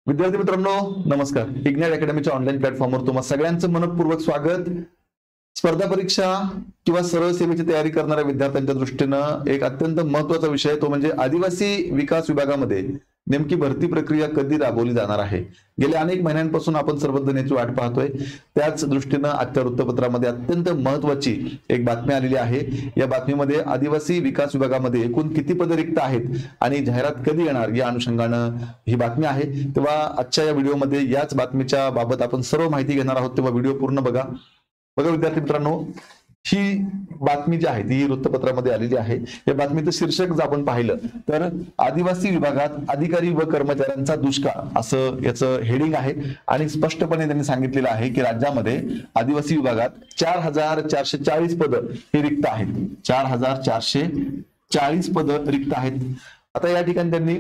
विद्यार्थी मित्रांनो, नमस्कार. इग्नाइट अकॅडमीच्या ऑनलाईन प्लॅटफॉर्मवर तुम्हा सगळ्यांचं मनपूर्वक स्वागत. स्पर्धा परीक्षा किंवा सरळ सेवेची तयारी करणाऱ्या विद्यार्थ्यांच्या दृष्टीनं एक अत्यंत महत्त्वाचा विषय तो म्हणजे आदिवासी विकास विभागामध्ये नेमकी भरती प्रक्रिया कधी राबवली जाणार आहे. गेल्या अनेक महिन्यांपासून आपण सर्वजण याची वाट पाहतोय. त्याच दृष्टीनं आजच्या वृत्तपत्रामध्ये अत्यंत महत्त्वाची एक बातमी आलेली आहे. या बातमीमध्ये आदिवासी विकास विभागामध्ये एकूण किती पदे रिक्त आहेत आणि जाहिरात कधी येणार या अनुषंगानं ही बातमी आहे. तेव्हा आजच्या या व्हिडिओमध्ये याच बातमीच्या बाबत आपण सर्व माहिती घेणार आहोत. तेव्हा व्हिडिओ पूर्ण बघा. विद्यार्थी मित्रांनो, ही बातमी जी आहे ती वृत्तपत्रामध्ये आलेली आहे. या बातमीचं शीर्षक जर आपण पाहिलं तर आदिवासी विभागात अधिकारी व कर्मचाऱ्यांचा दुष्काळ असं याचं हेडिंग आहे. आणि स्पष्टपणे त्यांनी सांगितलेलं आहे की राज्यामध्ये आदिवासी विभागात 4440 पदं ही रिक्त आहेत. 4440 पदं रिक्त आहेत. आता या ठिकाणी त्यांनी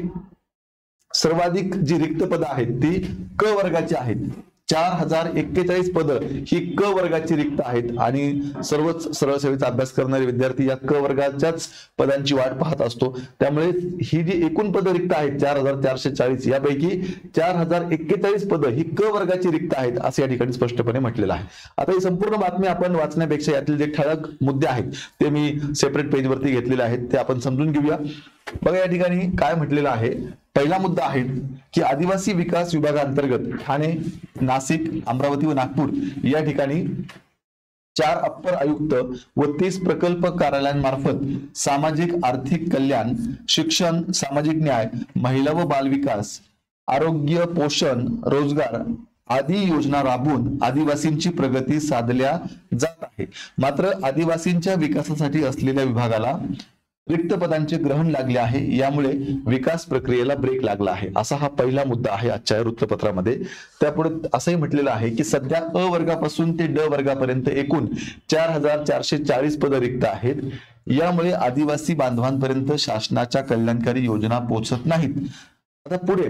सर्वाधिक जी रिक्त पदं आहेत ती क वर्गाची आहेत. 4041 पदं ही क वर्गाची रिक्त आहेत आणि सर्वच सरळ सेवेचा अभ्यास करणारे विद्यार्थी या क वर्गाच्याच पदांची वाट पाहत असतो. त्यामुळे ही जी एकूण पदं रिक्त आहेत 4440 यापैकी 4041 पदं ही क वर्गाची रिक्त आहेत असं या ठिकाणी स्पष्टपणे म्हटलेलं आहे. आता ही संपूर्ण बातमी आपण वाचण्यापेक्षा यातील जे ठळक मुद्दे आहेत ते मी सेपरेट पेजवरती घेतलेले आहेत ते आपण समजून घेऊया. बघा, या ठिकाणी काय म्हटलेलं आहे. पहिला मुद्दा आहे की आदिवासी विकास विभागांतर्गत ठाणे, नाशिक, अमरावती व नागपूर या ठिकाणी 4 अप्पर आयुक्त व 30 प्रकल्प कार्यालयांमार्फत सामाजिक आर्थिक कल्याण, शिक्षण, सामाजिक न्याय, महिला व बालविकास, आरोग्य, पोषण, रोजगार आदी योजना राबवून आदिवासींची प्रगती साधल्या जात आहे. मात्र आदिवासींच्या विकासासाठी असलेल्या विभागाला रिक्त पदांचे ग्रहण लागले आहे. यामुळे विकास प्रक्रियेला ब्रेक लागला आहे. असा हा पहिला मुद्दा आहे आजच्या वृत्तपत्रामध्ये. त्यापुढे असंही म्हटलेलं आहे की सध्या अ वर्गापासून ते ड वर्गापर्यंत एकूण 4440 पदं रिक्त आहेत. यामुळे आदिवासी बांधवांपर्यंत शासनाच्या कल्याणकारी योजना पोहोचत नाहीत. आता पुढे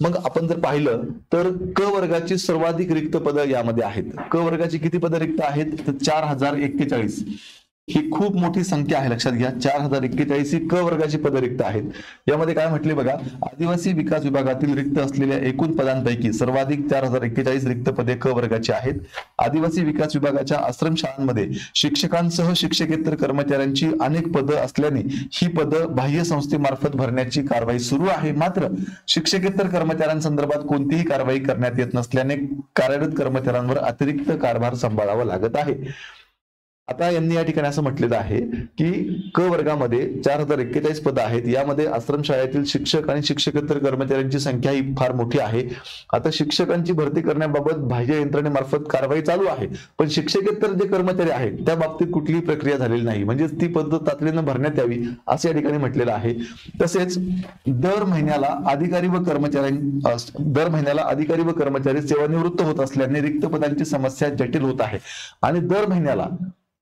मग आपण जर पाहिलं तर क वर्गाची सर्वाधिक रिक्त पदं यामध्ये आहेत. क वर्गाची किती पदं रिक्त आहेत तर 4041 ही खूप मोठी संख्या आहे, लक्षात घ्या. 4041 ही क वर्गाची पदं रिक्त आहेत. यामध्ये काय म्हटले बघा, आदिवासी विकास विभागातील रिक्त असलेल्या एकूण पदांपैकी सर्वाधिक 4041 रिक्त पदे क वर्गाची आहेत. आदिवासी विकास विभागाच्या आश्रमशाळांमध्ये शिक्षकांसह शिक्षकेतर कर्मचाऱ्यांची अनेक पदं असल्याने ही पदं बाह्य संस्थेमार्फत भरण्याची कारवाई सुरू आहे. मात्र शिक्षकेतर कर्मचाऱ्यांसंदर्भात कोणतीही कारवाई करण्यात येत नसल्याने कार्यरत कर्मचाऱ्यांवर अतिरिक्त कारभार सांभाळावा लागत आहे. आता यांनी या ठिकाणी असं म्हटलेलं आहे की क वर्गामध्ये 4041 पदं आहेत. यामध्ये आश्रमशाळेतील शिक्षक आणि शिक्षकेतर कर्मचाऱ्यांची संख्या ही फार मोठी आहे. आता शिक्षकांची भरती करण्याबाबत बाह्य यंत्रणेमार्फत कारवाई चालू आहे, पण शिक्षकेतर जे कर्मचारी आहेत त्या बाबतीत कुठलीही प्रक्रिया झालेली नाही. म्हणजे ती पद्धत तातडीनं भरण्यात यावी असं या ठिकाणी म्हटलेलं आहे. तसेच दर महिन्याला अधिकारी व कर्मचारी सेवानिवृत्त होत असल्याने रिक्त पदांची समस्या जटिल होत आहे. आणि दर महिन्याला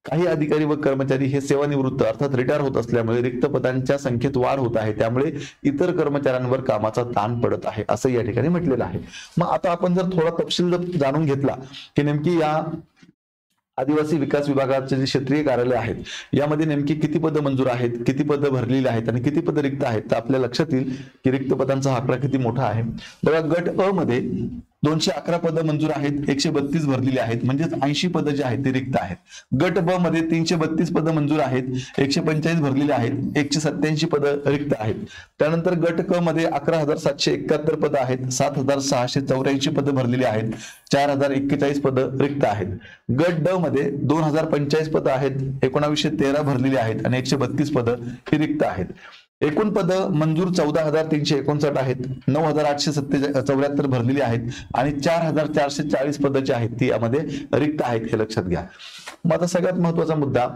काही अधिकारी व कर्मचारी हे सेवानिवृत्त अर्थात रिटायर होत असल्यामुळे रिक्त पदांच्या संख्येत वाढ होत आहे. त्यामुळे इतर कर्मचाऱ्यांवर कामाचा ताण पडत आहे असं या ठिकाणी म्हटलेलं आहे. मग आता आपण जर थोडा तपशील जर जाणून घेतला की नेमकी या आदिवासी विकास विभागाचे जे क्षेत्रीय कार्यालय आहेत यामध्ये नेमकी किती पदं मंजूर आहेत, किती पदं भरलेली आहेत आणि किती पदं रिक्त आहेत, तर आपल्या लक्षात येईल की रिक्त पदांचा आकडा किती मोठा आहे. बघा, गट अ मध्ये 211 पदं मंजूर आहेत, 132 भरलेली आहेत, म्हणजेच 80 पदं जी आहेत ती रिक्त आहेत. गट ब मध्ये 332 पदं मंजूर आहेत, 145 भरलेली आहेत, 187 पदं रिक्त आहेत. त्यानंतर गट क मध्ये 11771 पदं आहेत, 7684 पदं भरलेली आहेत, 4041 पदं रिक्त आहेत. गट ड मध्ये 2045 पदं आहेत, 1913 भरलेली आहेत आणि 132 पदं ही रिक्त आहेत. एकूण पदं मंजूर 14359 आहेत, 9874 भरलेली आहेत आणि 4440 पदं जी आहेत ती यामध्ये रिक्त आहेत, हे लक्षात घ्या. मग आता सगळ्यात महत्वाचा मुद्दा,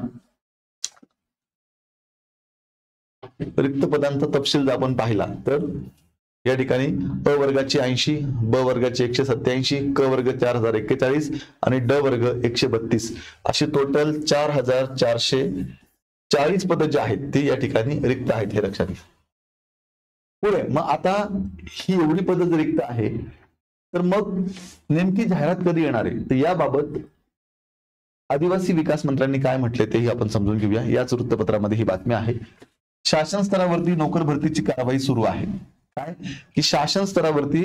रिक्त पदांचा तपशील जर आपण पाहिला तर या ठिकाणी अ वर्गाची 80, ब वर्गाची 187, क वर्ग 4041 आणि ड वर्ग 132 अशी टोटल 4440 पदं जी आहेत ती या ठिकाणी रिक्त आहेत, हे लक्षात घ्या. पुढे मग आता ही एवढी पदं जर रिक्त आहे तर मग नेमकी जाहिरात कधी येणार आहे, तर याबाबत आदिवासी विकास मंत्र्यांनी काय म्हटले तेही आपण समजून घेऊया. याच वृत्तपत्रामध्ये ही बातमी आहे. शासन स्तरावरती नोकर भरतीची कारवाई सुरू आहे. काय की शासन स्तरावरती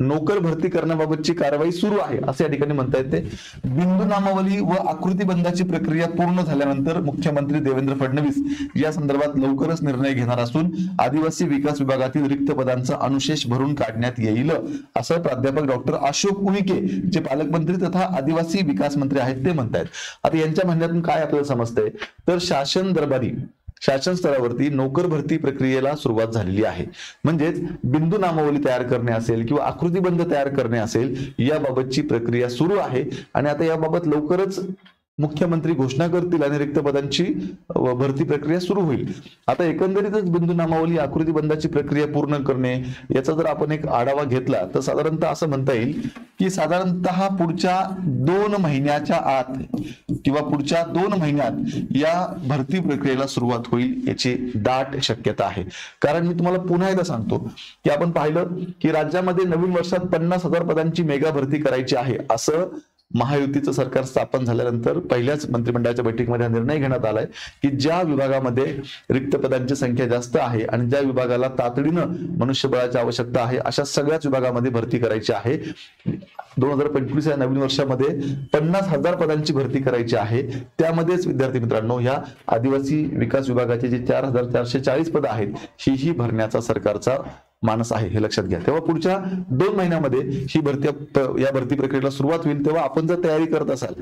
नोकर भरती करण्याबाबतची कारवाई सुरू आहे असं या ठिकाणी म्हणता येते. बिंदू नामावली व आकृतीबंधाची प्रक्रिया पूर्ण झाल्यानंतर मुख्यमंत्री देवेंद्र फडणवीस या संदर्भात लवकरच निर्णय घेणार असून आदिवासी विकास विभागातील रिक्त पदांचा अनुशेष भरून काढण्यात येईल असं प्राध्यापक डॉक्टर अशोक उईके जे पालकमंत्री तथा आदिवासी विकास मंत्री आहेत ते म्हणतायत. आता यांच्या म्हणण्यातून काय आपल्याला समजतंय तर शासन स्तरावरती नोकर भरती प्रक्रियेला सुरुवात झालेली आहे. म्हणजेच बिंदू नामावली तयार करणे असेल किंवा आकृतीबंध तयार करणे असेल याबाबतची प्रक्रिया सुरू आहे आणि आता याबाबत लवकरच मुख्यमंत्री घोषणा करतील आणि रिक्त पदांची भरती प्रक्रिया सुरू होईल. आता एकंदरीतच बिंदू नामावली आकृतीबंधाची प्रक्रिया पूर्ण करणे याचा जर आपण एक आढावा घेतला तर साधारणतः असं म्हणता येईल की साधारणतः पुढच्या 2 महिन्याच्या आत किंवा पुढच्या 2 महिन्यात या भरती प्रक्रियेला सुरुवात होईल याची दाट शक्यता आहे. कारण मी तुम्हाला पुन्हा एकदा सांगतो की आपण पाहिलं की राज्यामध्ये नवीन वर्षात 50,000 पदांची मेगा भरती करायची आहे असं महायुतीचं सरकार स्थापन झाल्यानंतर पहिल्याच मंत्रिमंडळाच्या बैठकीमध्ये हा निर्णय घेण्यात आलाय की ज्या विभागामध्ये रिक्त पदांची संख्या जास्त आहे आणि ज्या विभागाला तातडीनं मनुष्यबळाची आवश्यकता आहे अशा सगळ्याच विभागामध्ये भरती करायची आहे. 2025 या नवीन वर्षामध्ये 50,000 पदांची भरती करायची आहे. त्यामध्येच विद्यार्थी मित्रांनो ह्या आदिवासी विकास विभागाचे जे 4,440 पद आहेत ही भरण्याचा सरकारचा मानस आहे हे लक्षात घ्या. तेव्हा पुढच्या 2 महिन्यामध्ये या भरती प्रक्रियेला सुरुवात होईल. तेव्हा आपण जर तयारी करत असाल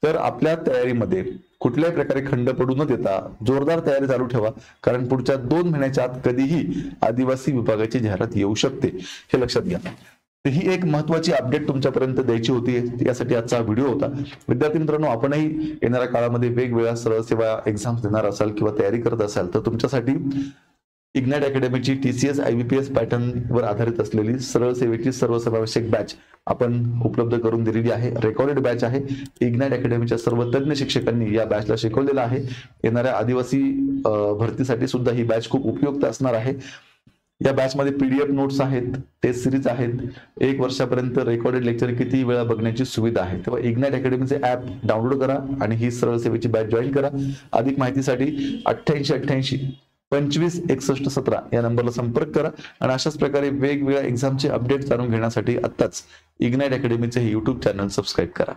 तर आपल्या तयारीमध्ये कुठल्याही प्रकारे खंड पडू न देता जोरदार तयारी चालू ठेवा. कारण पुढच्या 2 महिन्याच्या आत कधीही आदिवासी विभागाची जाहिरात येऊ शकते हे लक्षात घ्या. तर ही एक महत्वाची अपडेट तुमच्यापर्यंत द्यायची होती, यासाठी आजचा व्हिडिओ होता. विद्यार्थी मित्रांनो, आपणही येणाऱ्या काळामध्ये वेगवेगळ्या सरळ सेवा एक्झाम्स देणार असाल किंवा तयारी करत असाल तर तुमच्यासाठी इग्नाइट अकॅडमीची TCS IBPS पॅटर्न वर आधारित असलेली सरळ सेवेची सर्वसमावेशक बॅच आपण उपलब्ध करून दिलेली आहे. रेकॉर्डेड बॅच आहे. इग्नाइट अकॅडमीच्या सर्व तज्ञ शिक्षकांनी या बॅचला शिकवलेलं आहे. येणाऱ्या आदिवासी भरतीसाठी सुद्धा ही बॅच खूप उपयुक्त असणार आहे. या बॅच मध्ये PDF नोट्स आहेत, टेस्ट सिरीज आहेत, 1 वर्षापर्यंत रेकॉर्डेड लेक्चर किती वेळा बघण्याची सुविधा आहे. तेव्हा इग्नाइट अकॅडमीचे ऍप डाउनलोड करा आणि ही सरळ सेवेची बॅच जॉईन करा. अधिक माहितीसाठी 8888 25 61 17 या नंबरला संपर्क करा आणि अशाच प्रकारे वेगवेगळ्या एक्झामचे अपडेट जाणून घेण्यासाठी आत्ताच इग्नाइट अकॅडमीचे हे YouTube चॅनल सबस्क्राईब करा.